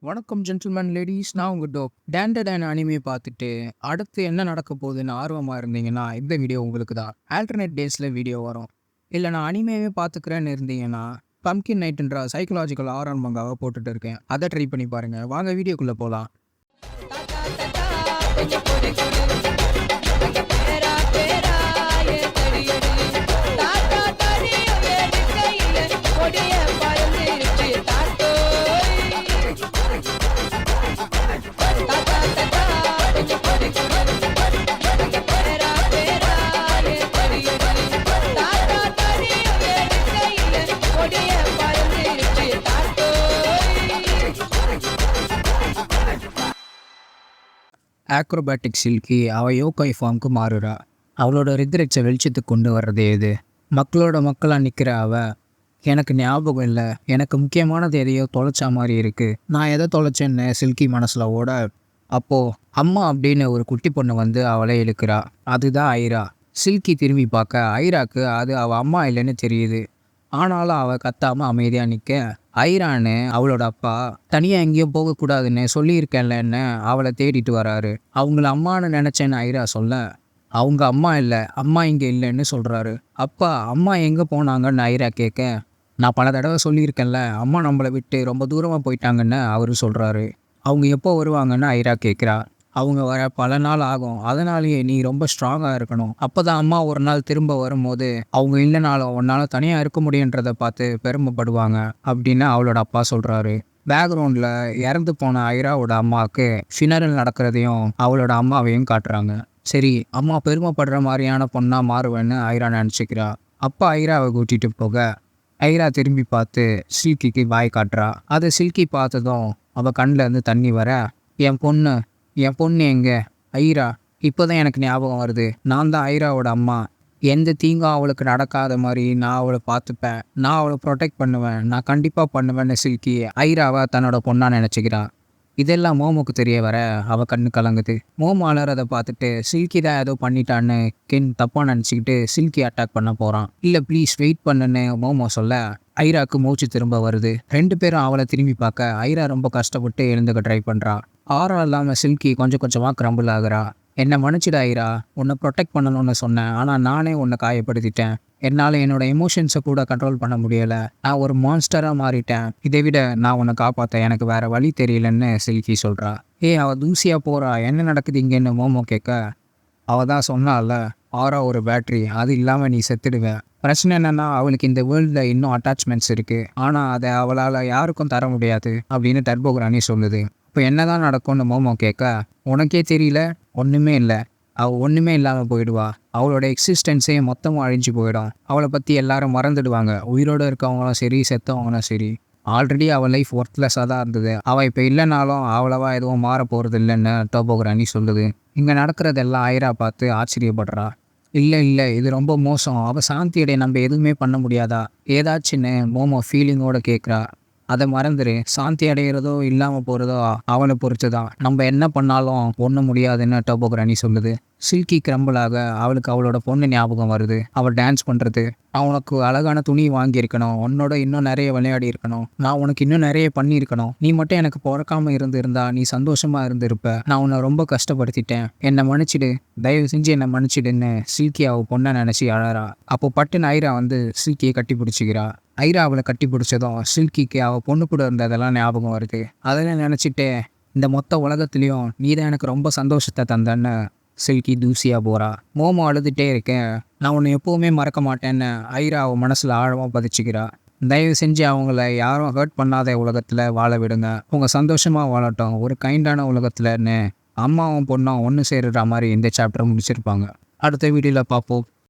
வணக்கம் gentleman ladies, நான் உங்கள் டோப். டேண்டட் அனிமையை பார்த்துட்டு அடுத்து என்ன நடக்க போகுதுன்னு ஆர்வமாக இருந்தீங்கன்னா இந்த வீடியோ உங்களுக்கு தான். ஆல்டர்னேட் டேஸில் வீடியோ வரும். இல்லை நான் அனிமையே பார்த்துக்கிறேன்னு இருந்தீங்கன்னா பம்கின் நைட்டுன்ற சைக்கலாஜிக்கல் ஹாரர் மங்காவை போட்டுட்டு இருக்கேன். அதை ட்ரை பண்ணி பாருங்கள். வாங்க வீடியோக்குள்ளே போகலாம். ஆக்ரோபேட்டிக் சில்கி அவள் யோகாய் ஃபார்முக்கு மாறுறா. அவளோட ரிக்ரெட்ஸை வெளிச்சத்துக்கு கொண்டு வர்றதே இது. மக்களோட மக்களாக நிற்கிற அவள், எனக்கு ஞாபகம் இல்லை, எனக்கு முக்கியமானது எதையோ தொலைச்சா மாதிரி இருக்குது, நான் எதை தொலைச்சேன்னு சில்கி மனசில் ஓட, அப்போது அம்மா அப்படின்னு ஒரு குட்டி பொண்ணு வந்து அவளை இழுக்கிறா. அதுதான் ஐரா. சில்கி திரும்பி பார்க்க ஐராக்கு அது அவள் அம்மா இல்லைன்னு தெரியுது. ஆனாலும் அவள் கத்தாமல் அமைதியாக நிற்க, ஐரான்னு அவளோட அப்பா தனியாக எங்கேயும் போகக்கூடாதுன்னு சொல்லியிருக்கேன்லன்னு அவளை தேடிட்டு வராரு. அவங்கள அம்மானு நினச்சேன்னு ஐரா சொல்ல, அவங்க அம்மா இல்லை, அம்மா இங்கே இல்லைன்னு சொல்கிறாரு. அப்பா அம்மா எங்கே போனாங்கன்னு ஐரா கேட்க, நான் பல தடவை சொல்லியிருக்கேன்ல, அம்மா நம்மளை விட்டு ரொம்ப தூரமாக போயிட்டாங்கன்னு அவர் சொல்கிறாரு. அவங்க எப்போ வருவாங்கன்னு ஐரா கேட்குறா. அவங்க வர பல நாள் ஆகும், அதனாலேயே நீ ரொம்ப ஸ்ட்ராங்காக இருக்கணும். அப்போ தான் அம்மா ஒரு நாள் திரும்ப வரும்போது அவங்க இல்லைனாலும் உன்னால் தனியாக இருக்க முடியுன்றதை பார்த்து பெருமைப்படுவாங்க அப்படின்னு அவளோட அப்பா சொல்கிறாரு. பேக்ரவுண்டில் இறந்து போன ஐராவோட அம்மாவுக்கு ஃபினரல் நடக்கிறதையும் அவளோட அம்மாவையும் காட்டுறாங்க. சரி, அம்மா பெருமைப்படுற மாதிரியான பொண்ணாக மாறுவேன்னு ஐரா நினச்சிக்கிறா. அப்பா ஐராவை கூட்டிகிட்டு போக ஐரா திரும்பி பார்த்து சில்கிக்கு வாய் காட்டுறா. அதை சில்கி பார்த்ததும் அவள் கண்ணில் இருந்து தண்ணி வர, என் பொண்ணு எங்கே ஐரா, இப்போ தான் எனக்கு ஞாபகம் வருது, நான் தான் ஐராவோட அம்மா, எந்த தீங்கும் அவளுக்கு நடக்காத மாதிரி நான் அவளை பார்த்துப்பேன், நான் அவளை ப்ரொடெக்ட் பண்ணுவேன், நான் கண்டிப்பாக பண்ணுவேன்னு சில்கி ஐராவை தன்னோட பொண்ணாக நினச்சிக்கிறான். இதெல்லாம் மோமோக்கு தெரிய வர அவள் கண்ணு கலங்குது. மோமோ அலறதை பார்த்துட்டு சில்கி தான் ஏதோ பண்ணிட்டான்னு கென் தப்பாக நினச்சிக்கிட்டு சில்கி அட்டாக் பண்ண போகிறான். இல்லை ப்ளீஸ் வெயிட் பண்ணுன்னு மோமோ சொல்ல ஐராக்கு மூச்சு திரும்ப வருது. ரெண்டு பேரும் அவளை திரும்பி பார்க்க ஐரா ரொம்ப கஷ்டப்பட்டு எழுந்துக்க ட்ரை பண்ணுறா. ஆறாம் இல்லாமல் சில்கி கொஞ்சம் கொஞ்சமாக கிரம்பிள் ஆகுறா. என்னை மன்னிச்சிட ஐரா, உன்னை ப்ரொடெக்ட் பண்ணணும்னு சொன்னேன், ஆனால் நானே உன்னை காயப்படுத்திட்டேன், என்னால் என்னோட எமோஷன்ஸை கூட கண்ட்ரோல் பண்ண முடியலை, நான் ஒரு மான்ஸ்டராக மாறிட்டேன், இதை விட நான் உன்னை காப்பாற்ற எனக்கு வேறு வழி தெரியலன்னு சில்கி சொல்கிறா. அவள் தூசியாக போகிறா, என்ன நடக்குது இங்கேன்னு மோமோ கேட்க, அவள் தான் சொன்னால ஆரா ஒரு பேட்ரி, அது இல்லாமல் நீ செத்துடுவேன். பிரச்சனை என்னென்னா அவளுக்கு இந்த வேர்ல்டில் இன்னும் அட்டாச்மெண்ட்ஸ் இருக்குது, ஆனால் அதை அவளால் யாருக்கும் தர முடியாது அப்படின்னு டர்போகிரானி சொல்லுது. இப்போ என்ன தான் நடக்கும்னு மோமோ கேட்க, உனக்கே தெரியல, ஒன்றுமே இல்லை, அவள் ஒன்றுமே இல்லாமல் போயிடுவா, அவளோட எக்ஸிஸ்டன்ஸே மொத்தமாக அழிஞ்சு போயிடும், அவளை பற்றி எல்லாரும் மறந்துடுவாங்க, உயிரோடு இருக்கவங்களும் சரி செத்தவங்களும் சரி. ஆல்ரெடி அவள் லைஃப் ஒர்த்லெஸ்ஸாக தான் இருந்தது, அவள் இப்போ இல்லைனாலும் அவ்வளவா எதுவும் மாற போகிறது இல்லைன்னு டர்போகிரானி சொல்லுது. இங்கே நடக்கிறதெல்லாம் ஐரா பார்த்து ஆச்சரியப்படுறா. இல்லை இது ரொம்ப மோசம், அவள் சாந்தியடைய நம்ம எதுவுமே பண்ண முடியாதா ஏதாச்சுன்னு மோமோ ஃபீலிங்கோடு கேட்குறா. அதை மறந்துடு, சாந்தி அடைகிறதோ இல்லாமல் போகிறதோ அவளை பொறுத்து தான், நம்ம என்ன பண்ணாலும் ஒன்றும் முடியாதுன்னு டர்போகிரானி சொல்லுது. சில்கி கிரம்பிளாக அவளுக்கு அவளோட பொண்ணு ஞாபகம் வருது. அவள் டான்ஸ் பண்ணுறது, நான் உனக்கு அழகான துணி வாங்கியிருக்கணும், உன்னோட இன்னும் நிறைய விளையாடி இருக்கணும், நான் உனக்கு இன்னும் நிறைய பண்ணியிருக்கணும், நீ மட்டும் எனக்கு பிறக்காமல் இருந்திருந்தா நீ சந்தோஷமாக இருந்திருப்ப, நான் உன்னை ரொம்ப கஷ்டப்படுத்திட்டேன், என்னை மன்னிச்சிடு, தயவு செஞ்சு என்னை மன்னிச்சிடுன்னு சில்கி அவள் பொண்ணை நினச்சி அழறா. அப்போ பட்டுன்னு ஐரா வந்து சில்கியை கட்டி பிடிச்சிக்கிறா. ஐரா அவளை கட்டி பிடிச்சதும் சில்கிக்கு அவள் பொண்ணு கூட இருந்ததெல்லாம் ஞாபகம் வருது. அதெல்லாம் நினச்சிட்டு, இந்த மொத்த உலகத்துலேயும் நீ தான் எனக்கு ரொம்ப சந்தோஷத்தை தந்தன்னு சில்கி தூசியாக போகிறா. மோமோ அழுதுகிட்டே இருக்கேன், நான் உன்னை எப்போவுமே மறக்க மாட்டேன்னு ஐரா அவள் மனசில் ஆழமாக பதிச்சுக்கிறா. தயவு செஞ்சு அவங்கள யாரும் ஹர்ட் பண்ணாத உலகத்தில் வாழ விடுங்க, உங்கள் சந்தோஷமாக வாழட்டும் ஒரு கைண்டான உலகத்தில்னு அம்மாவும் பொண்ணும் ஒன்று சேருற மாதிரி இந்த சாப்டர் முடிச்சிருப்பாங்க. அடுத்த வீடியோவில் பார்ப்போம்.